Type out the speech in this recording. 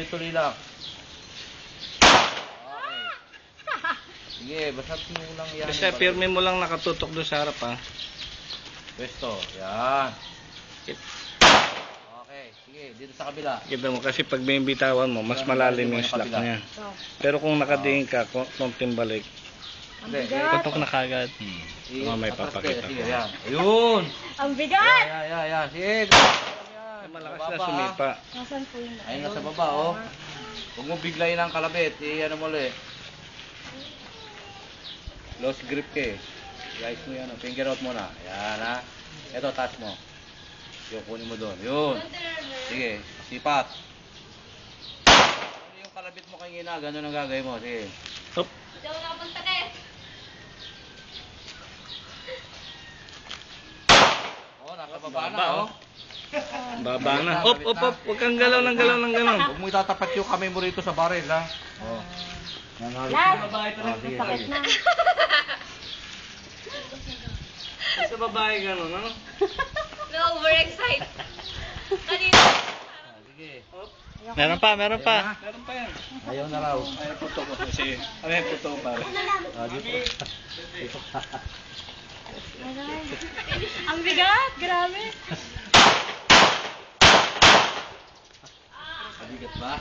tuloy lang. Okay. Sige, basta mo lang yan. Basta pirme mo lang nakatutok doon sa harap ha. Pwesto, yan. Okay, sige, dito sa kabila. Kita mo kasi pag may bitawan mo, mas malalim yung slack niya. Pero kung nakadiin ka, konting balik, Ang bigat. tutok na kagad. May papakita Sige, ko. yan. Ayun. Ang bigat. Yan. Sige. Malakas na sumipa. Nasaan po yun? Ayun, nasa baba, oh. Huwag mo biglayin ang kalabit. Ano mo ulit. Lost grip ka eh. I-ice mo yan. Finger out mo na. Yan ha. Ito, touch mo. Yung kunin mo doon. Yun. Sige. Sipat. Ano yung kalabit mo kanina? Ganun ang gagawin mo. Sige. Hop. Ikaw napunta ka eh. Oh, nakababa na, oh. Baba na. Hop. Huwag kang galaw ng galaw. Huwag mo itatapat yung kamay mo rito sa baril, ha? Oh. Last. Sige, Sakit sige. na. Sa babae gano'n, ano? Na-overexcite. Kanina. Sige. Meron pa yan. Ayaw na raw. Ay, puto ko. Sige. Ano yung puto ko pare? Dito. Ang bigat. Grabe. Mabigat ba?